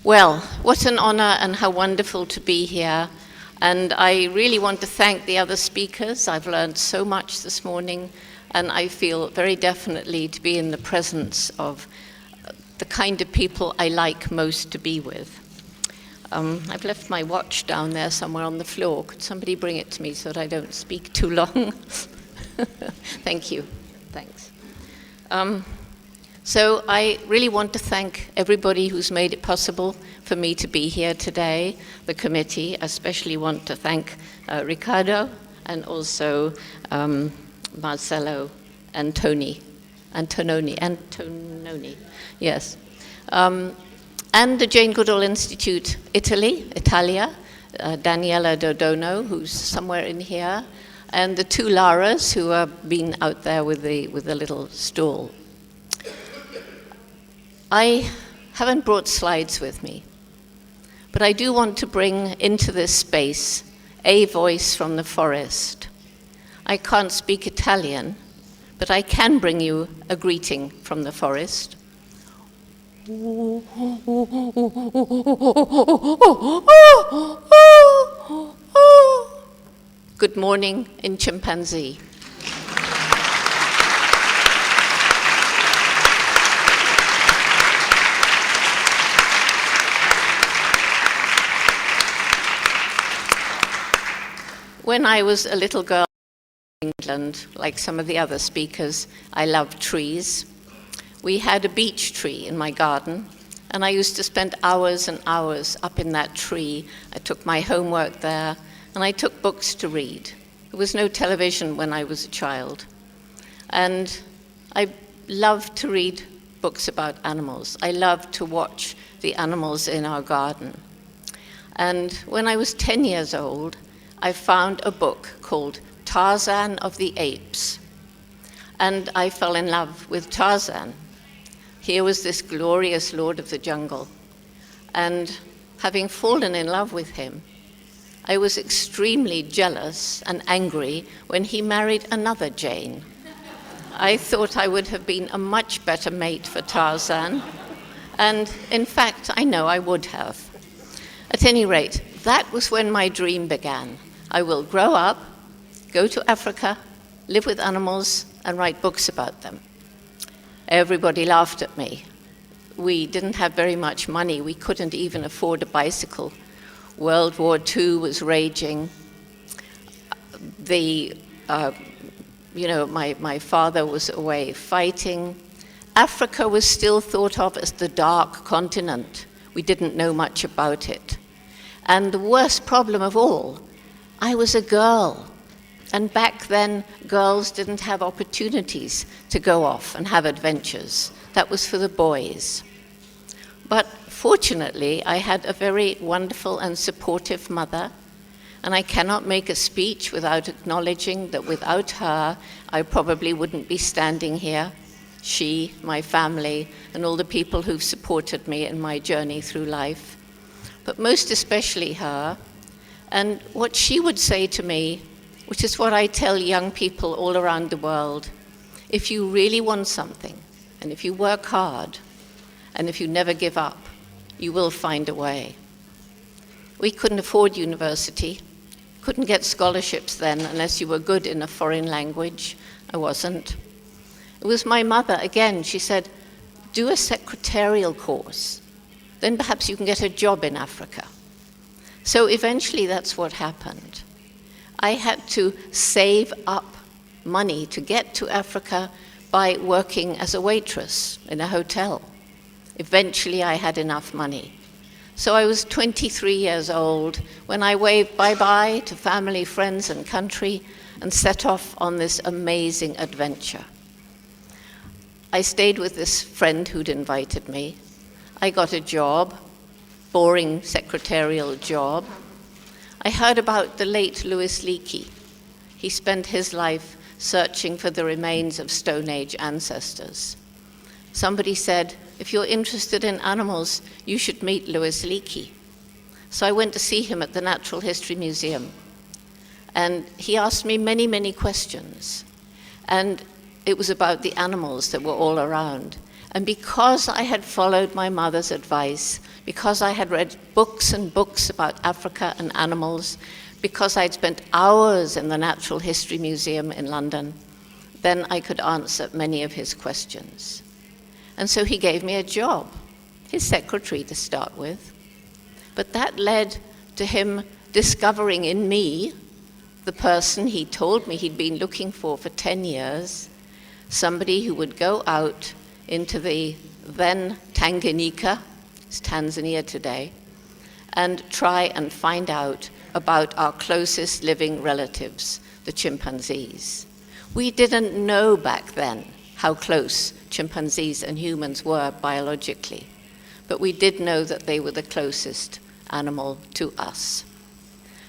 Well, what an honor and how wonderful to be here. And I really want to thank the other speakers. I've learned so much this morning, and I feel very definitely to be in the presence of the kind of people I like most to be with. I've left my watch down there somewhere on the floor. Could somebody bring it to me so that I don't speak too long? Thank you. Thanks. So I really want to thank everybody who's made it possible for me to be here today, the committee. I especially want to thank Riccardo and also Marcello and Antononi, yes. And the Jane Goodall Institute Italia, Daniela Dodono, who's somewhere in here, and the two Laras who have been out there with the little stool. I haven't brought slides with me, but I do want to bring into this space a voice from the forest. I can't speak Italian, but I can bring you a greeting from the forest. Good morning in chimpanzee. When I was a little girl in England, like some of the other speakers, I loved trees. We had a beech tree in my garden, and I used to spend hours and hours up in that tree. I took my homework there, and I took books to read. There was no television when I was a child. And I loved to read books about animals. I loved to watch the animals in our garden. And when I was 10 years old, I found a book called Tarzan of the Apes, and I fell in love with Tarzan. Here was this glorious lord of the jungle, and having fallen in love with him, I was extremely jealous and angry when he married another Jane. I thought I would have been a much better mate for Tarzan, and in fact, I know I would have. At any rate, that was when my dream began. I will grow up, go to Africa, live with animals, and write books about them. Everybody laughed at me. We didn't have very much money. We couldn't even afford a bicycle. World War II was raging. My father was away fighting. Africa was still thought of as the dark continent. We didn't know much about it. And the worst problem of all, I was a girl, and back then girls didn't have opportunities to go off and have adventures. That was for the boys. But fortunately, I had a very wonderful and supportive mother, and I cannot make a speech without acknowledging that without her, I probably wouldn't be standing here. She, my family, and all the people who've supported me in my journey through life, but most especially her. And what she would say to me, which is what I tell young people all around the world, if you really want something, and if you work hard, and if you never give up, you will find a way. We couldn't afford university, couldn't get scholarships then unless you were good in a foreign language. I wasn't. It was my mother, again, she said, do a secretarial course, then perhaps you can get a job in Africa. So eventually that's what happened. I had to save up money to get to Africa by working as a waitress in a hotel. Eventually I had enough money. So I was 23 years old when I waved bye-bye to family, friends, and country and set off on this amazing adventure. I stayed with this friend who'd invited me. I got a job, boring secretarial job. I heard about the late Louis Leakey. He spent his life searching for the remains of Stone Age ancestors. Somebody said, if you're interested in animals, you should meet Louis Leakey. So I went to see him at the Natural History Museum. And he asked me many, many questions. And it was about the animals that were all around. And because I had followed my mother's advice, because I had read books and books about Africa and animals, because I'd spent hours in the Natural History Museum in London, then I could answer many of his questions. And so he gave me a job, his secretary to start with. But that led to him discovering in me the person he told me he'd been looking for 10 years, somebody who would go out into the then Tanganyika, it's Tanzania today, and try and find out about our closest living relatives, the chimpanzees. We didn't know back then how close chimpanzees and humans were biologically, but we did know that they were the closest animal to us.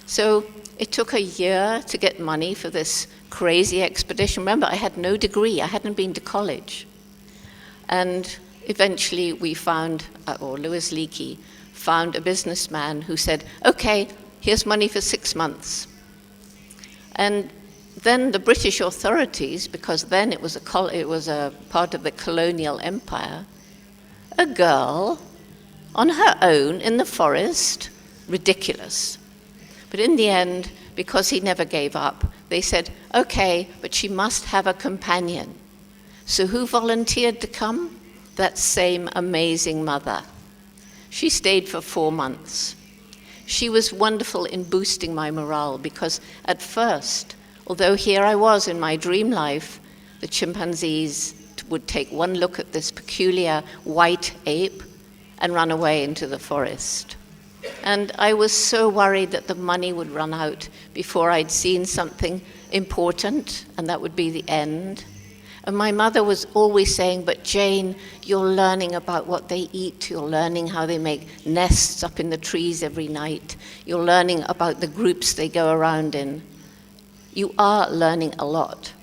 So it took a year to get money for this crazy expedition. Remember, I had no degree, I hadn't been to college. And eventually we found, or Louis Leakey found a businessman who said, okay, here's money for 6 months. And then the British authorities, because then it was a part of the colonial empire, a girl on her own in the forest, ridiculous. But in the end, because he never gave up, they said, okay, but she must have a companion. So who volunteered to come? That same amazing mother. She stayed for 4 months. She was wonderful in boosting my morale because at first, although here I was in my dream life, the chimpanzees would take one look at this peculiar white ape and run away into the forest. And I was so worried that the money would run out before I'd seen something important, and that would be the end. And my mother was always saying, but Jane, you're learning about what they eat, you're learning how they make nests up in the trees every night, you're learning about the groups they go around in. You are learning a lot.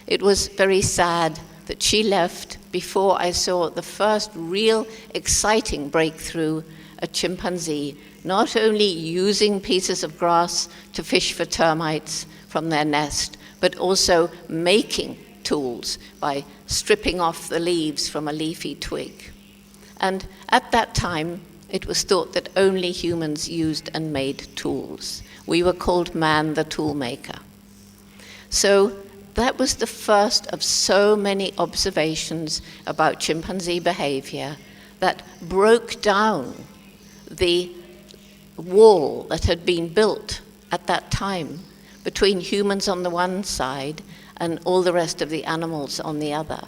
It was very sad that she left before I saw the first real exciting breakthrough, a chimpanzee not only using pieces of grass to fish for termites from their nest, but also making tools by stripping off the leaves from a leafy twig. And at that time, it was thought that only humans used and made tools. We were called man the tool maker. So that was the first of so many observations about chimpanzee behavior that broke down the wall that had been built at that time between humans on the one side and all the rest of the animals on the other.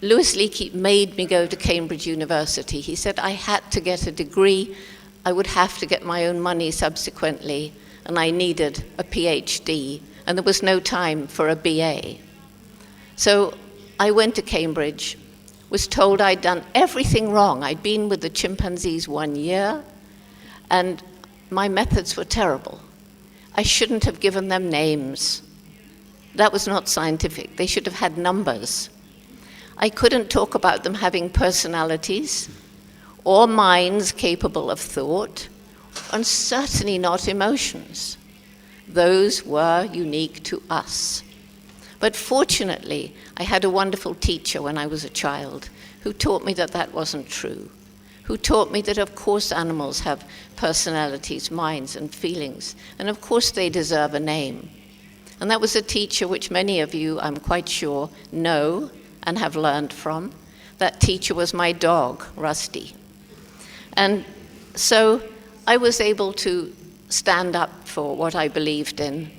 Louis Leakey made me go to Cambridge University. He said I had to get a degree, I would have to get my own money subsequently, and I needed a PhD, and there was no time for a BA. So I went to Cambridge, was told I'd done everything wrong. I'd been with the chimpanzees 1 year, and my methods were terrible. I shouldn't have given them names. That was not scientific. They should have had numbers. I couldn't talk about them having personalities or minds capable of thought, and certainly not emotions. Those were unique to us. But fortunately, I had a wonderful teacher when I was a child who taught me that that wasn't true, who taught me that of course animals have personalities, minds, and feelings, and of course they deserve a name. And that was a teacher which many of you, I'm quite sure, know and have learned from. That teacher was my dog, Rusty. And so I was able to stand up for what I believed in.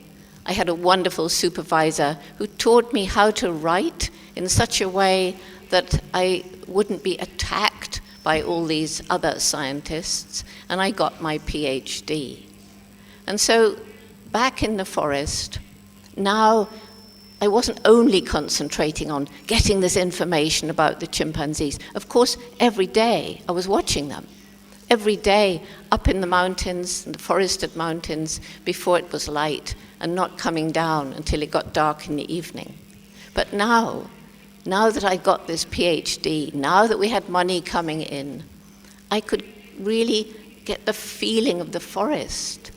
I had a wonderful supervisor who taught me how to write in such a way that I wouldn't be attacked by all these other scientists, and I got my PhD. And so back in the forest, now I wasn't only concentrating on getting this information about the chimpanzees. Of course, every day I was watching them. Every day up in the mountains, in the forested mountains, before it was light, and not coming down until it got dark in the evening. But now that I got this PhD, now that we had money coming in, I could really get the feeling of the forest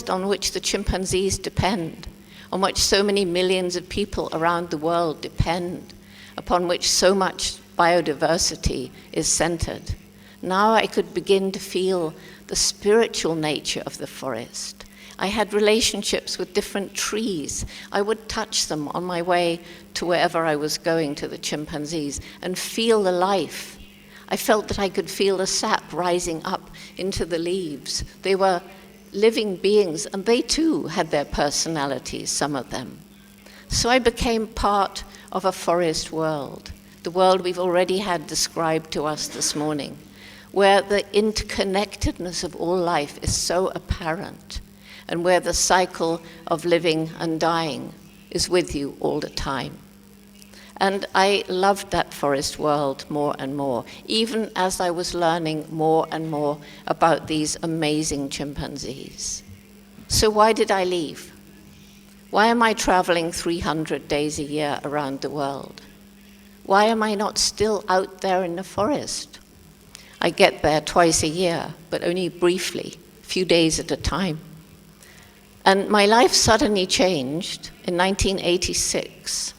on which the chimpanzees depend, on which so many millions of people around the world depend. upon which so much biodiversity is centered. Now I could begin to feel the spiritual nature of the forest. I had relationships with different trees. I would touch them on my way to wherever I was going, to the chimpanzees, and feel the life. I felt that I could feel the sap rising up into the leaves. They were living beings, and they too had their personalities, some of them. So I became part of a forest world, the world we've already had described to us this morning, where the interconnectedness of all life is so apparent, and where the cycle of living and dying is with you all the time. And I loved that forest world more and more, even as I was learning more and more about these amazing chimpanzees. So why did I leave? Why am I traveling 300 days a year around the world? Why am I not still out there in the forest? I get there twice a year, but only briefly, a few days at a time. And my life suddenly changed in 1986.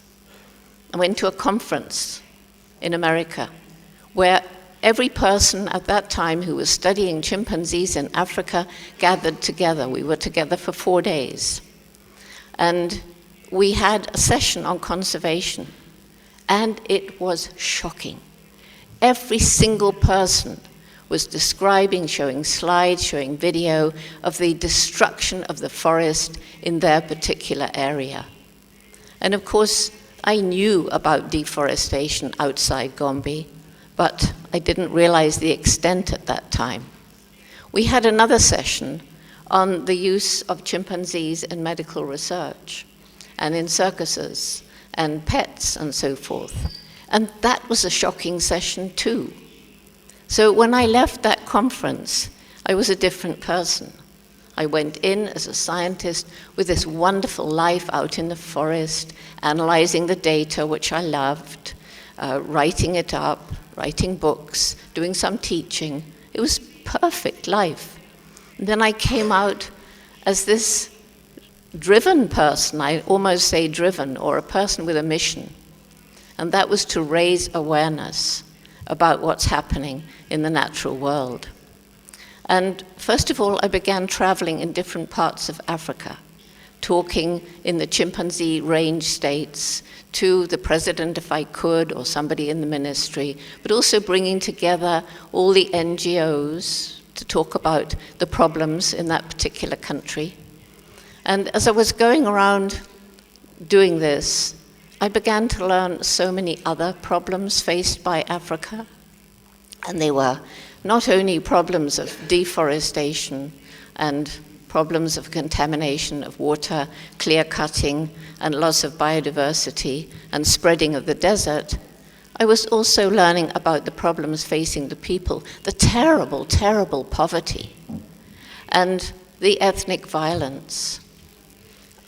I went to a conference in America where every person at that time who was studying chimpanzees in Africa gathered together. We were together for 4 days. And we had a session on conservation, and it was shocking. Every single person was describing, showing slides, showing video of the destruction of the forest in their particular area. And of course, I knew about deforestation outside Gombe, but I didn't realize the extent at that time. We had another session on the use of chimpanzees in medical research and in circuses and pets and so forth. And that was a shocking session too. So when I left that conference, I was a different person. I went in as a scientist with this wonderful life out in the forest, analyzing the data, which I loved, writing it up, writing books, doing some teaching. It was perfect life. And then I came out as this driven person, I almost say driven, or a person with a mission. And that was to raise awareness about what's happening in the natural world. And first of all, I began traveling in different parts of Africa, talking in the chimpanzee range states to the president if I could, or somebody in the ministry, but also bringing together all the NGOs to talk about the problems in that particular country. And as I was going around doing this, I began to learn so many other problems faced by Africa. And they were not only problems of deforestation and problems of contamination of water, clear cutting, and loss of biodiversity, and spreading of the desert. I was also learning about the problems facing the people, the terrible, terrible poverty, and the ethnic violence.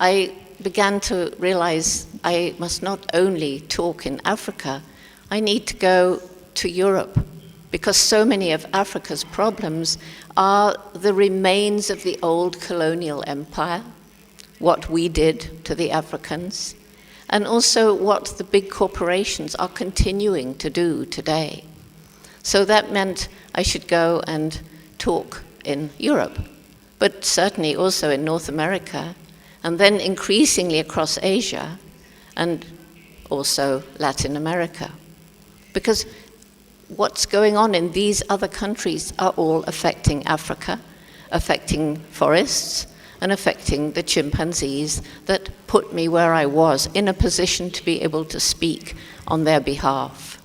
I began to realize I must not only talk in Africa, I need to go to Europe, because so many of Africa's problems are the remains of the old colonial empire, what we did to the Africans, and also what the big corporations are continuing to do today. So that meant I should go and talk in Europe, but certainly also in North America, and then increasingly across Asia, and also Latin America. Because what's going on in these other countries are all affecting Africa, affecting forests, and affecting the chimpanzees that put me where I was, in a position to be able to speak on their behalf.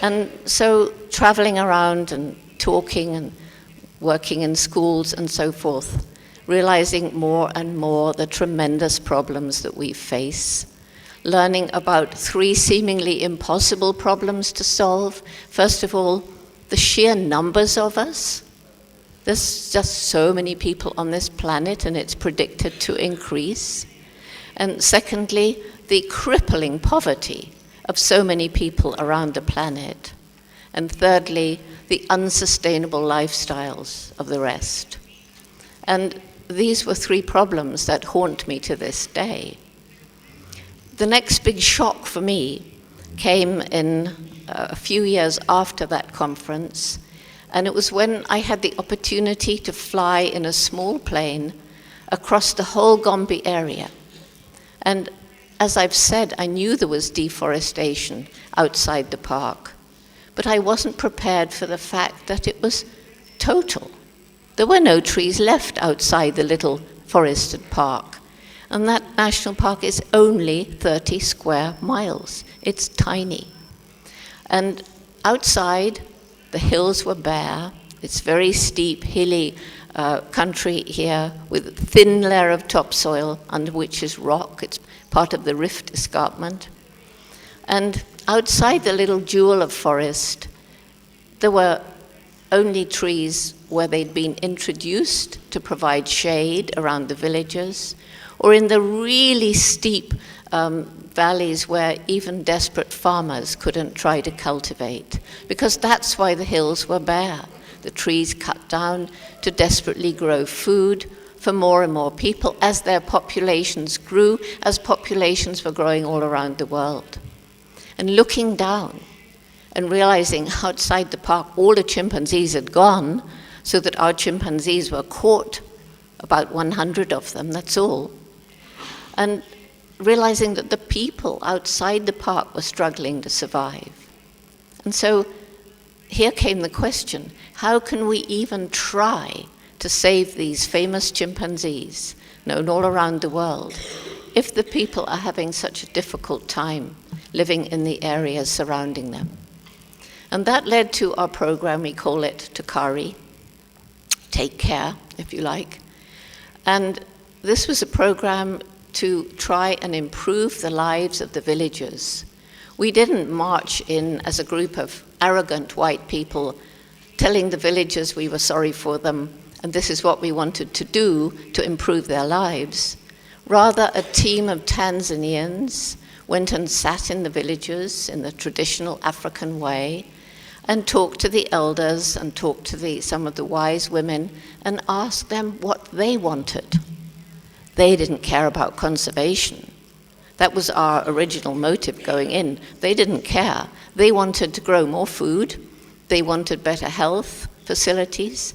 And so traveling around and talking and working in schools and so forth, realizing more and more the tremendous problems that we face, learning about 3 seemingly impossible problems to solve. First of all, the sheer numbers of us. There's just so many people on this planet, and it's predicted to increase. And secondly, the crippling poverty of so many people around the planet. And thirdly, the unsustainable lifestyles of the rest. And these were 3 problems that haunt me to this day. The next big shock for me came in a few years after that conference, and it was when I had the opportunity to fly in a small plane across the whole Gombe area. And as I've said, I knew there was deforestation outside the park, but I wasn't prepared for the fact that it was total. There were no trees left outside the little forested park. And that national park is only 30 square miles. It's tiny. And outside, the hills were bare. It's very steep, hilly country here with a thin layer of topsoil under which is rock. It's part of the rift escarpment. And outside the little jewel of forest, there were only trees where they'd been introduced to provide shade around the villages, or in the really steep valleys where even desperate farmers couldn't try to cultivate, because that's why the hills were bare. The trees cut down to desperately grow food for more and more people as their populations grew, as populations were growing all around the world. And looking down and realizing outside the park all the chimpanzees had gone, so that our chimpanzees were caught, about 100 of them, that's all. And realizing that the people outside the park were struggling to survive. And so here came the question, how can we even try to save these famous chimpanzees, known all around the world, if the people are having such a difficult time living in the areas surrounding them? And that led to our program, we call it Takari, Take Care, if you like. And this was a program to try and improve the lives of the villagers. We didn't march in as a group of arrogant white people telling the villagers we were sorry for them and this is what we wanted to do to improve their lives. Rather, a team of Tanzanians went and sat in the villages in the traditional African way and talked to the elders and talked to some of the wise women and asked them what they wanted. They didn't care about conservation. That was our original motive going in. They didn't care. They wanted to grow more food, they wanted better health facilities,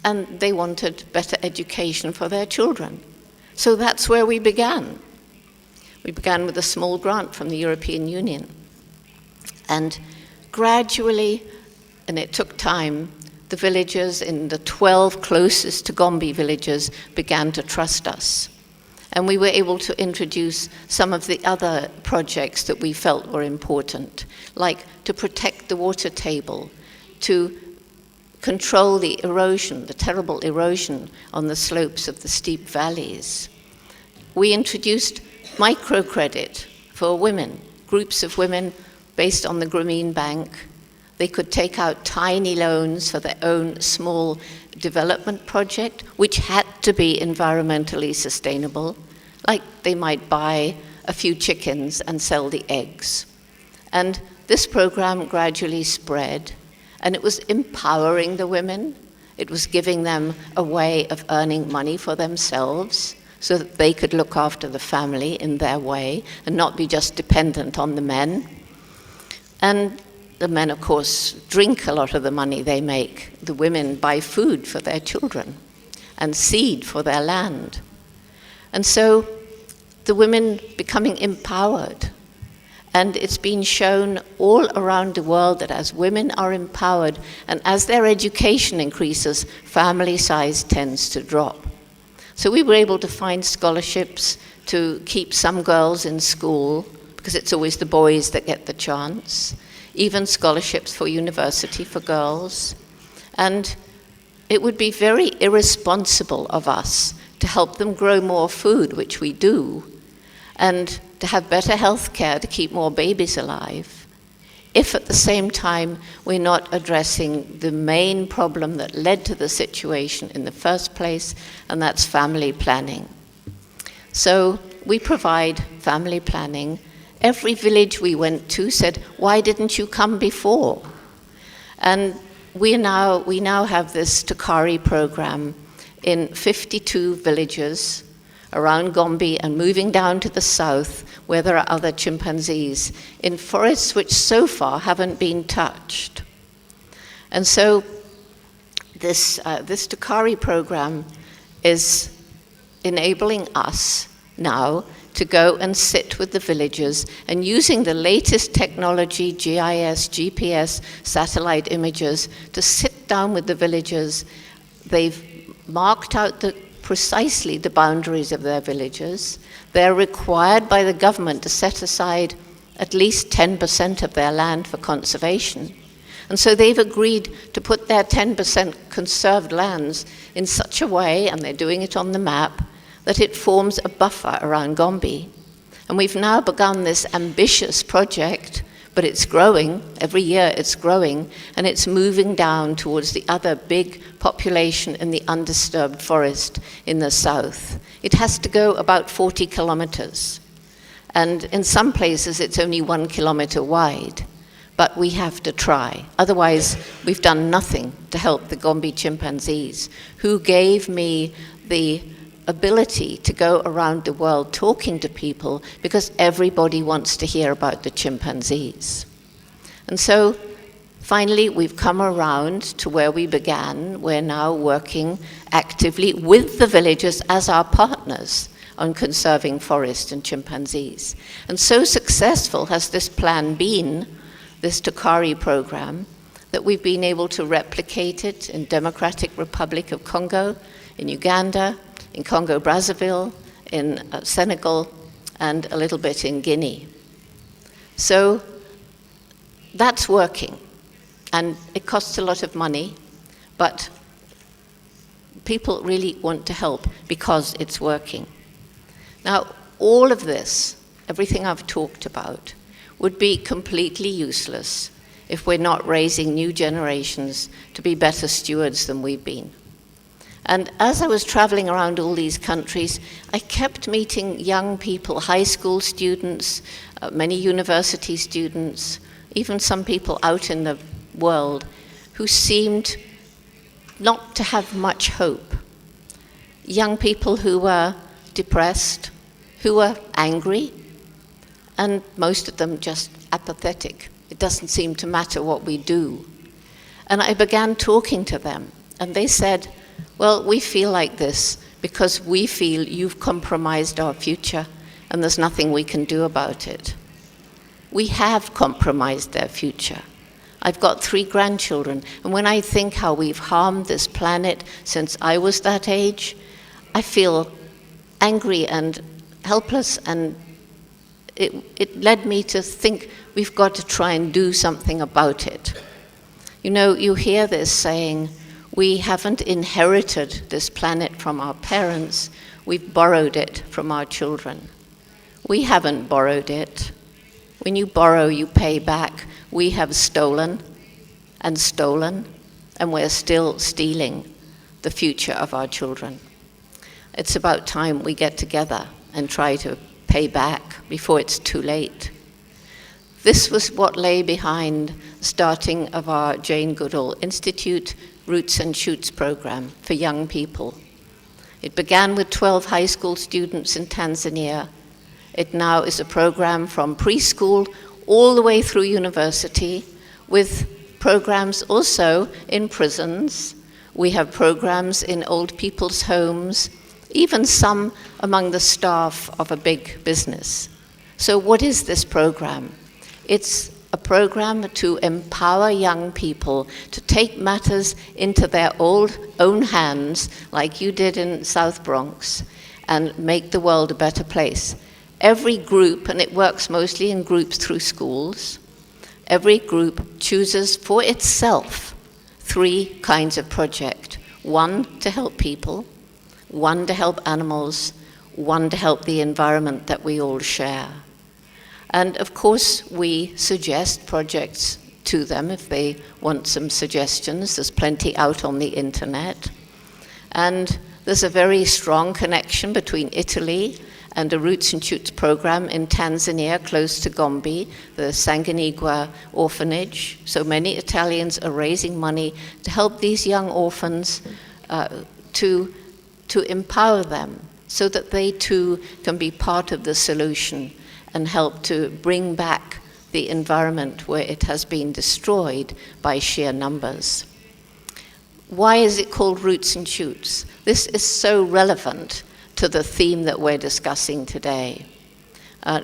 and they wanted better education for their children. So that's where we began. We began with a small grant from the European Union. And gradually, and it took time, the villagers in the 12 closest to Gombe villages began to trust us. And we were able to introduce some of the other projects that we felt were important, like to protect the water table, to control the erosion, the terrible erosion on the slopes of the steep valleys. We introduced microcredit for women, groups of women based on the Grameen Bank. They could take out tiny loans for their own small development project, which had to be environmentally sustainable, like they might buy a few chickens and sell the eggs. And this program gradually spread, and it was empowering the women. It was giving them a way of earning money for themselves so that they could look after the family in their way and not be just dependent on the men. And the men, of course, drink a lot of the money they make. The women buy food for their children and seed for their land. And so the women becoming empowered. And it's been shown all around the world that as women are empowered and as their education increases, family size tends to drop. So we were able to find scholarships to keep some girls in school, because it's always the boys that get the chance, even scholarships for university for girls. And it would be very irresponsible of us to help them grow more food, which we do, and to have better health care to keep more babies alive, if at the same time we're not addressing the main problem that led to the situation in the first place, and that's family planning. So we provide family planning. Every village we went to said, "Why didn't you come before?" And we now have this Takari program in 52 villages around Gombe and moving down to the south where there are other chimpanzees in forests which so far haven't been touched. And so this Tukari program is enabling us now to go and sit with the villagers and using the latest technology, GIS, GPS, satellite images, to sit down with the villagers. They've marked out precisely the boundaries of their villages. They're required by the government to set aside at least 10% of their land for conservation. And so they've agreed to put their 10% conserved lands in such a way, and they're doing it on the map, that it forms a buffer around Gombe. And we've now begun this ambitious project, but it's growing. Every year it's growing, and it's moving down towards the other big population in the undisturbed forest in the south. It has to go about 40 kilometers. And in some places it's only 1 kilometer wide. But we have to try. Otherwise, we've done nothing to help the Gombe chimpanzees, who gave me the ability to go around the world talking to people, because everybody wants to hear about the chimpanzees. And so, finally, we've come around to where we began. We're now working actively with the villagers as our partners on conserving forest and chimpanzees. And so successful has this plan been, this Tukari program, that we've been able to replicate it in Democratic Republic of Congo, in Uganda, in Congo-Brazzaville, in Senegal, and a little bit in Guinea. So that's working, and it costs a lot of money, but people really want to help because it's working. Now, all of this, everything I've talked about, would be completely useless if we're not raising new generations to be better stewards than we've been. And as I was traveling around all these countries, I kept meeting young people, high school students, many university students, even some people out in the world who seemed not to have much hope. Young people who were depressed, who were angry, and most of them just apathetic. It doesn't seem to matter what we do. And I began talking to them, and they said, well, we feel like this because we feel you've compromised our future and there's nothing we can do about it. We have compromised their future. I've got 3 grandchildren, and when I think how we've harmed this planet since I was that age, I feel angry and helpless, and it led me to think we've got to try and do something about it. You know, you hear this saying, we haven't inherited this planet from our parents, we've borrowed it from our children. We haven't borrowed it. When you borrow, you pay back. We have stolen, and we're still stealing the future of our children. It's about time we get together and try to pay back before it's too late. This was what lay behind the starting of our Jane Goodall Institute Roots and Shoots program for young people. It began with 12 high school students in Tanzania. It now is a program from preschool all the way through university, with programs also in prisons. We have programs in old people's homes, even some among the staff of a big business. So what is this program? It's a program to empower young people to take matters into their own hands, like you did in South Bronx, and make the world a better place. Every group, and it works mostly in groups through schools, every group chooses for itself 3 kinds of project. 1 to help people, 1 to help animals, 1 to help the environment that we all share. And of course, we suggest projects to them if they want some suggestions. There's plenty out on the internet. And there's a very strong connection between Italy and a Roots and Shoots program in Tanzania, close to Gombe, the Sanganigua orphanage. So many Italians are raising money to help these young orphans, to empower them so that they too can be part of the solution and help to bring back the environment where it has been destroyed by sheer numbers. Why is it called Roots and Shoots? This is so relevant to the theme that we're discussing today.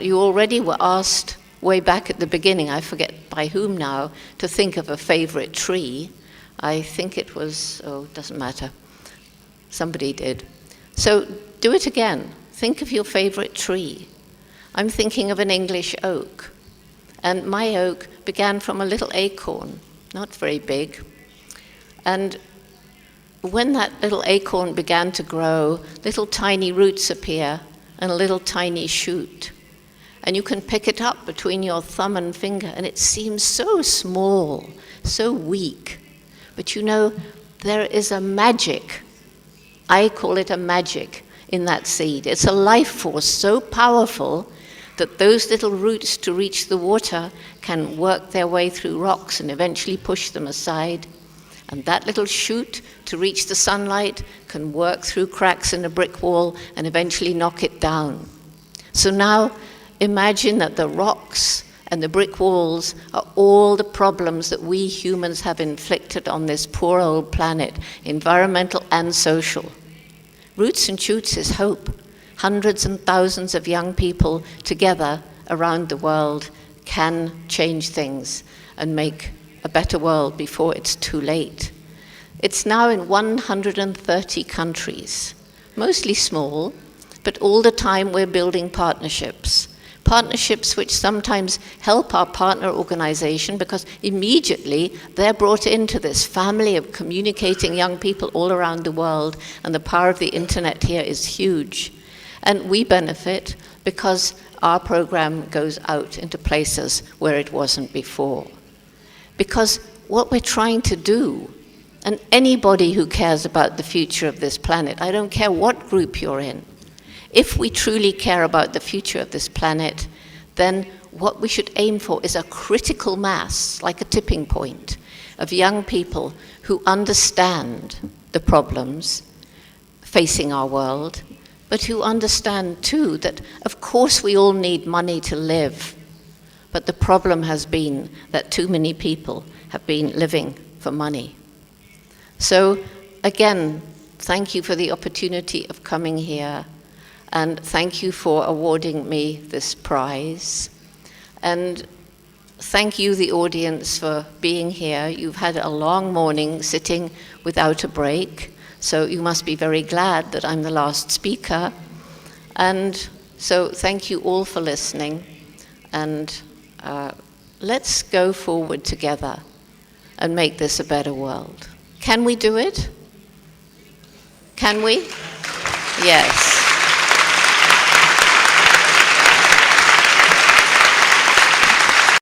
You already were asked way back at the beginning, I forget by whom now, to think of a favorite tree. I think it was, oh, it doesn't matter. Somebody did. So do it again. Think of your favorite tree. I'm thinking of an English oak. And my oak began from a little acorn, not very big. And when that little acorn began to grow, little tiny roots appear and a little tiny shoot. And you can pick it up between your thumb and finger, and it seems so small, so weak. But you know, there is a magic. I call it a magic in that seed. It's a life force so powerful that those little roots to reach the water can work their way through rocks and eventually push them aside. And that little shoot to reach the sunlight can work through cracks in a brick wall and eventually knock it down. So now imagine that the rocks and the brick walls are all the problems that we humans have inflicted on this poor old planet, environmental and social. Roots and Shoots is hope. Hundreds and thousands of young people together around the world can change things and make a better world before it's too late. It's now in 130 countries, mostly small, but all the time we're building partnerships. Partnerships which sometimes help our partner organization because immediately they're brought into this family of communicating young people all around the world, and the power of the internet here is huge. And we benefit because our program goes out into places where it wasn't before. Because what we're trying to do, and anybody who cares about the future of this planet, I don't care what group you're in, if we truly care about the future of this planet, then what we should aim for is a critical mass, like a tipping point, of young people who understand the problems facing our world, but who understand too that of course we all need money to live, but the problem has been that too many people have been living for money. So again, thank you for the opportunity of coming here, and thank you for awarding me this prize. And thank you, the audience, for being here. You've had a long morning sitting without a break, so you must be very glad that I'm the last speaker. And so thank you all for listening, and let's go forward together and make this a better world. Can we do it? Can we? Yes.